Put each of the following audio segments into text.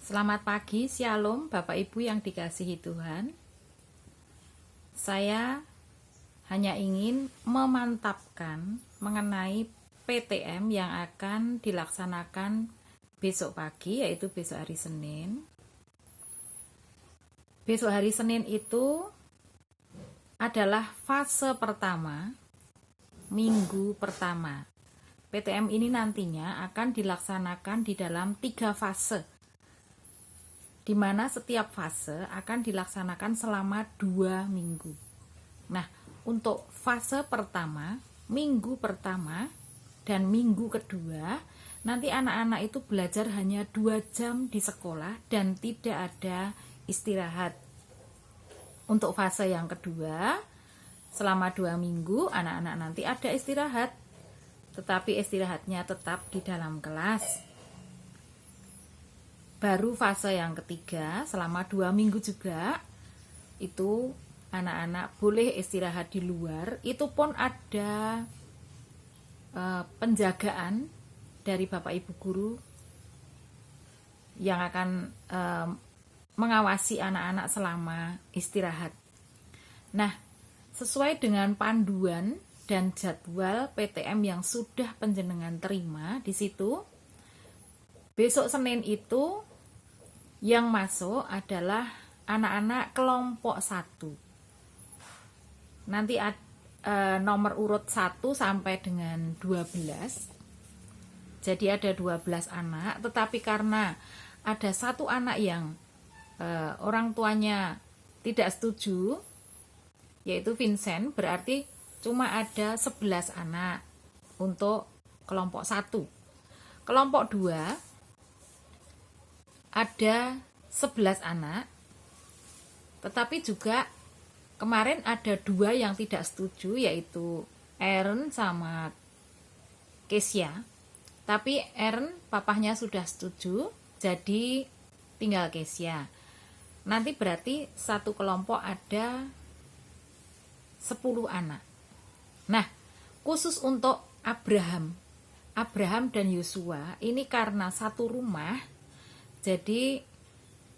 Selamat pagi, Shalom Bapak Ibu yang dikasihi Tuhan. Saya hanya ingin memantapkan mengenai PTM yang akan dilaksanakan besok pagi, yaitu besok hari Senin. Besok hari Senin itu adalah fase pertama, minggu pertama. PTM ini nantinya akan dilaksanakan di dalam 3 fase, di mana setiap fase akan dilaksanakan selama 2 minggu. Nah, untuk fase pertama, minggu pertama dan minggu kedua, nanti anak-anak itu belajar hanya 2 jam di sekolah dan tidak ada istirahat. Untuk fase yang kedua, selama 2 minggu anak-anak nanti ada istirahat, tetapi istirahatnya tetap di dalam kelas. Baru fase yang ketiga, selama 2 minggu juga, itu anak-anak boleh istirahat di luar. Itu pun ada penjagaan dari Bapak Ibu Guru yang akan mengawasi anak-anak selama istirahat. Nah, sesuai dengan panduan dan jadwal PTM yang sudah panjenengan terima di situ, besok Senin itu yang masuk adalah anak-anak kelompok 1. Nanti nomor urut 1 sampai dengan 12. Jadi ada 12 anak, tetapi karena ada 1 anak yang orang tuanya tidak setuju, yaitu Vincent, berarti cuma ada 11 anak untuk kelompok 1. Kelompok 2 ada 11 anak, tetapi juga kemarin ada 2 yang tidak setuju, yaitu Aaron sama Kesia. Tapi Aaron papahnya sudah setuju, jadi tinggal Kesia. Nanti berarti satu kelompok ada 10 anak. Nah, khusus untuk Abraham dan Yosua, ini karena satu rumah, jadi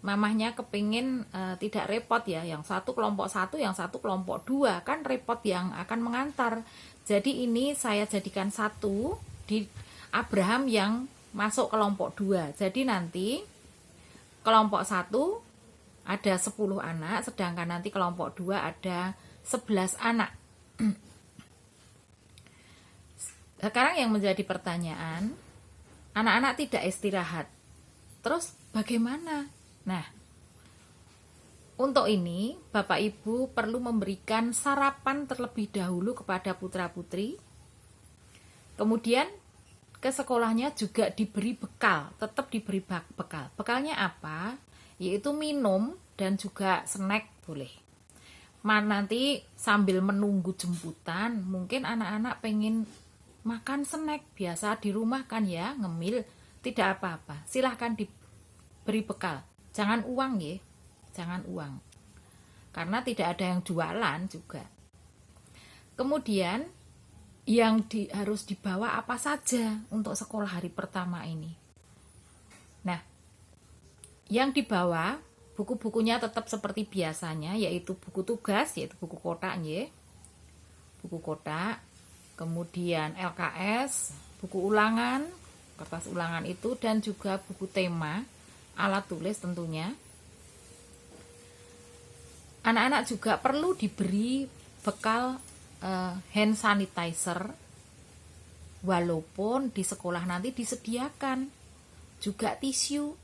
mamahnya kepingin tidak repot ya, yang satu kelompok 1, yang satu kelompok 2, kan repot yang akan mengantar. Jadi ini saya jadikan satu di Abraham yang masuk kelompok 2. Jadi nanti kelompok 1 ada 10 anak, sedangkan nanti kelompok 2 ada 11 anak. Sekarang yang menjadi pertanyaan, anak-anak tidak istirahat. Terus bagaimana? Nah, untuk ini Bapak Ibu perlu memberikan sarapan terlebih dahulu kepada putra-putri. Kemudian ke sekolahnya juga diberi bekal, tetap diberi bekal. Bekalnya apa? Yaitu minum dan juga snack boleh. Nanti sambil menunggu jemputan, mungkin anak-anak pengen makan snack, biasa di rumah kan ya, ngemil. Tidak apa-apa, silahkan diberi bekal. Jangan uang ya, jangan uang. Karena tidak ada yang jualan juga. Kemudian yang harus dibawa apa saja untuk sekolah hari pertama ini. Nah, yang dibawa buku-bukunya tetap seperti biasanya, yaitu buku tugas, yaitu buku kotak ya. Buku kotak, kemudian LKS, buku ulangan, kertas ulangan itu, dan juga buku tema, alat tulis tentunya. Anak-anak juga perlu diberi bekal hand sanitizer, walaupun di sekolah nanti disediakan juga tisu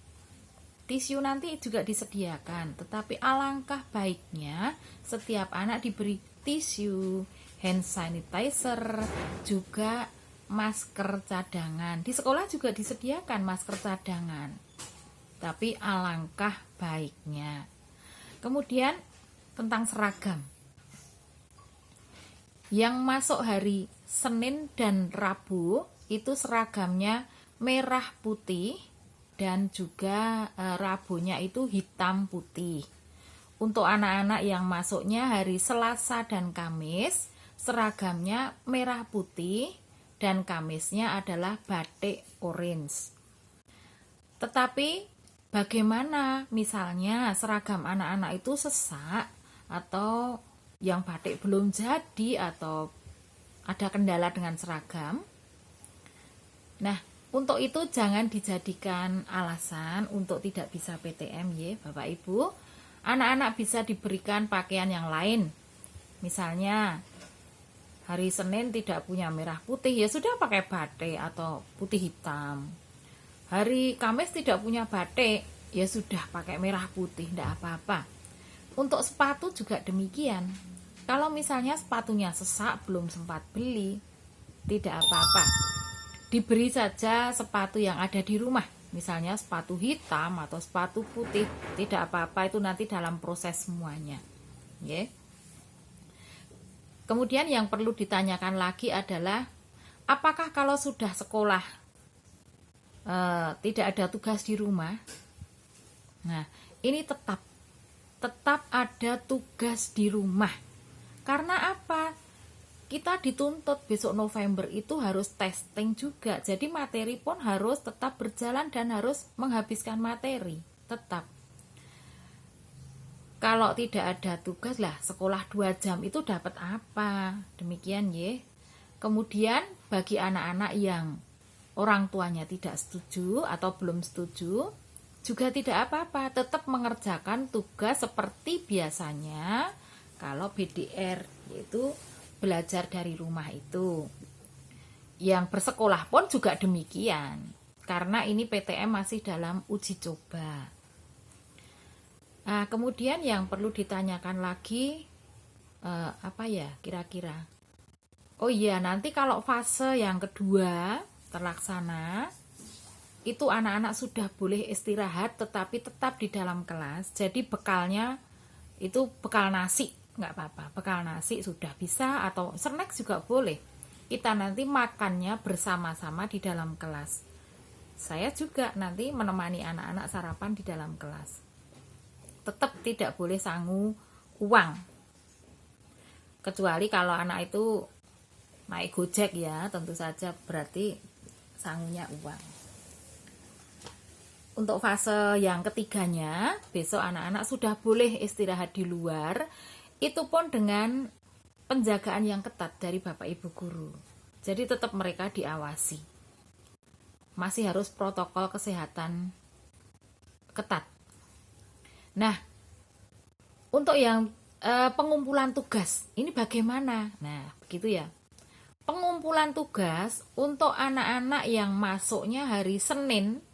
nanti juga disediakan, tetapi alangkah baiknya setiap anak diberi tisu, hand sanitizer, juga masker cadangan. Di sekolah juga disediakan masker cadangan, tapi alangkah baiknya. Kemudian tentang seragam, yang masuk hari Senin dan Rabu itu seragamnya merah putih dan juga Rabunya itu hitam putih. Untuk anak-anak yang masuknya hari Selasa dan Kamis, seragamnya merah putih dan Kamisnya adalah batik orange. Tetapi bagaimana misalnya seragam anak-anak itu sesak, atau yang batik belum jadi, atau ada kendala dengan seragam. Nah, untuk itu jangan dijadikan alasan untuk tidak bisa PTM ya Bapak Ibu. Anak-anak bisa diberikan pakaian yang lain. Misalnya hari Senin tidak punya merah putih, ya sudah pakai batik atau putih hitam. Hari Kamis tidak punya batik, ya sudah pakai merah putih, tidak apa-apa. Untuk sepatu juga demikian. Kalau misalnya sepatunya sesak, belum sempat beli, tidak apa-apa. Diberi saja sepatu yang ada di rumah. Misalnya sepatu hitam atau sepatu putih, tidak apa-apa, itu nanti dalam proses semuanya. Ya. Kemudian yang perlu ditanyakan lagi adalah, apakah kalau sudah sekolah tidak ada tugas di rumah? Nah, ini tetap ada tugas di rumah. Karena apa? Kita dituntut besok November itu harus testing juga. Jadi materi pun harus tetap berjalan dan harus menghabiskan materi. Tetap. Kalau tidak ada tugas lah, sekolah 2 jam itu dapat apa? Demikian ya. Kemudian bagi anak-anak yang orang tuanya tidak setuju atau belum setuju, juga tidak apa-apa, tetap mengerjakan tugas seperti biasanya kalau BDR, yaitu belajar dari rumah itu. Yang bersekolah pun juga demikian, karena ini PTM masih dalam uji coba. Nah, kemudian yang perlu ditanyakan lagi, apa ya kira-kira? Oh iya, nanti kalau fase yang kedua terlaksana, itu anak-anak sudah boleh istirahat tetapi tetap di dalam kelas. Jadi bekalnya itu bekal nasi, nggak apa-apa. Bekal nasi sudah bisa, atau snack juga boleh. Kita nanti makannya bersama-sama di dalam kelas. Saya juga nanti menemani anak-anak sarapan di dalam kelas. Tetap tidak boleh sangu uang. Kecuali kalau anak itu naik Gojek ya, tentu saja berarti sangunya uang. Untuk fase yang ketiganya, besok anak-anak sudah boleh istirahat di luar, itu pun dengan penjagaan yang ketat dari Bapak Ibu guru. Jadi tetap mereka diawasi. Masih harus protokol kesehatan ketat. Nah, untuk yang pengumpulan tugas, ini bagaimana? Nah, begitu ya. Pengumpulan tugas untuk anak-anak yang masuknya hari Senin,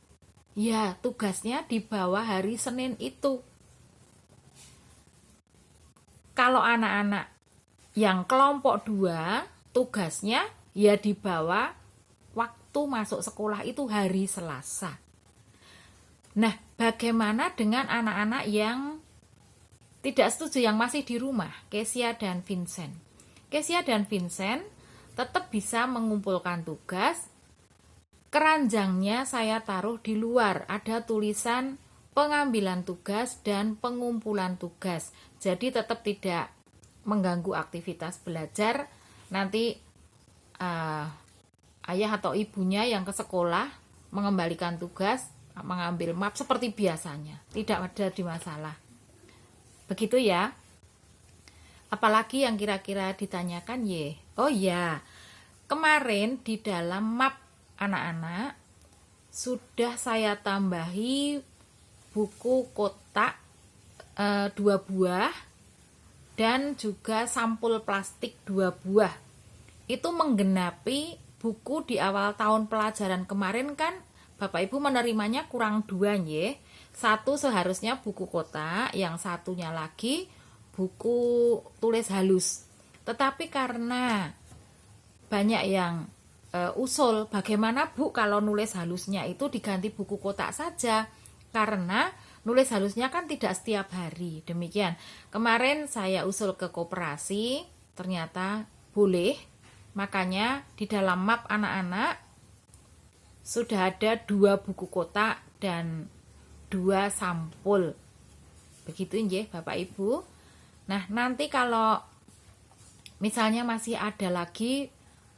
ya, tugasnya di bawah hari Senin itu. Kalau anak-anak yang kelompok 2, tugasnya ya di bawah waktu masuk sekolah itu hari Selasa. Nah, bagaimana dengan anak-anak yang tidak setuju, yang masih di rumah, Kesia dan Vincent? Kesia dan Vincent tetap bisa mengumpulkan tugas. Keranjangnya saya taruh di luar, ada tulisan pengambilan tugas dan pengumpulan tugas. Jadi tetap tidak mengganggu aktivitas belajar. Nanti ayah atau ibunya yang ke sekolah mengembalikan tugas, mengambil map seperti biasanya. Tidak ada di masalah. Begitu ya. Apalagi yang kira-kira ditanyakan ye? Oh ya, kemarin di dalam map anak-anak sudah saya tambahi buku kotak 2 buah dan juga sampul plastik 2 buah. Itu menggenapi buku di awal tahun pelajaran kemarin kan Bapak Ibu menerimanya kurang 2 ya. Satu seharusnya buku kotak, yang satunya lagi buku tulis halus. Tetapi karena banyak yang usul, bagaimana Bu kalau nulis halusnya itu diganti buku kotak saja, karena nulis halusnya kan tidak setiap hari. Demikian, kemarin saya usul ke koperasi, ternyata boleh. Makanya di dalam map anak-anak sudah ada 2 buku kotak dan 2 sampul. Begitu ya Bapak Ibu. Nah, nanti kalau misalnya masih ada lagi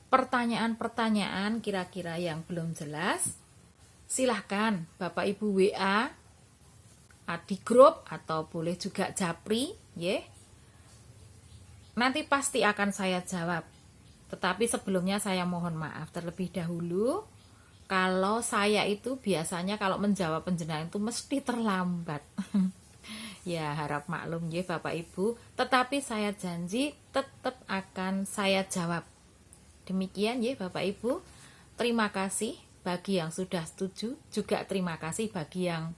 pertanyaan-pertanyaan kira-kira yang belum jelas, silahkan Bapak Ibu WA di grup atau boleh juga japri, ya. Nanti pasti akan saya jawab. Tetapi sebelumnya saya mohon maaf terlebih dahulu kalau saya itu biasanya kalau menjawab penjenengan itu mesti terlambat. Ya, harap maklum ya Bapak Ibu, tetapi saya janji tetap akan saya jawab. Demikian ya Bapak Ibu. Terima kasih bagi yang sudah setuju, juga terima kasih bagi yang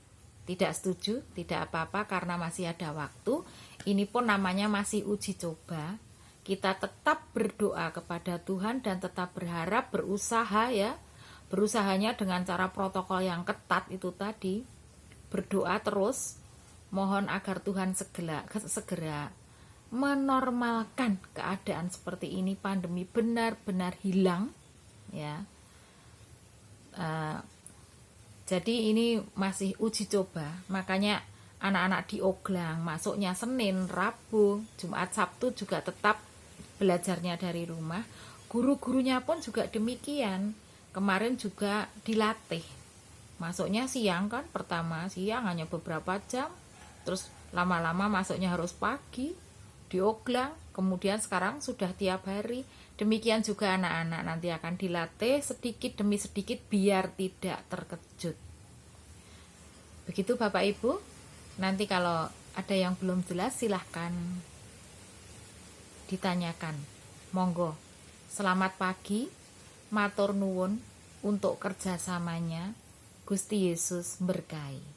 tidak setuju, tidak apa-apa karena masih ada waktu. Ini pun namanya masih uji coba. Kita tetap berdoa kepada Tuhan dan tetap berharap, berusaha ya. Berusahanya dengan cara protokol yang ketat itu tadi. Berdoa terus, mohon agar Tuhan segera menormalkan keadaan seperti ini, pandemi benar-benar hilang ya. Jadi ini masih uji coba, makanya anak-anak di Oglang masuknya Senin, Rabu, Jumat, Sabtu juga tetap belajarnya dari rumah. Guru-gurunya pun juga demikian. Kemarin juga dilatih. Masuknya siang kan, pertama siang hanya beberapa jam, terus lama-lama masuknya harus pagi di Oglang, kemudian sekarang sudah tiap hari. Demikian juga anak-anak nanti akan dilatih sedikit demi sedikit biar tidak terkejut. Begitu Bapak Ibu. Nanti kalau ada yang belum jelas silahkan ditanyakan. Monggo. Selamat pagi. Matur nuwun untuk kerjasamanya. Gusti Yesus berkahi.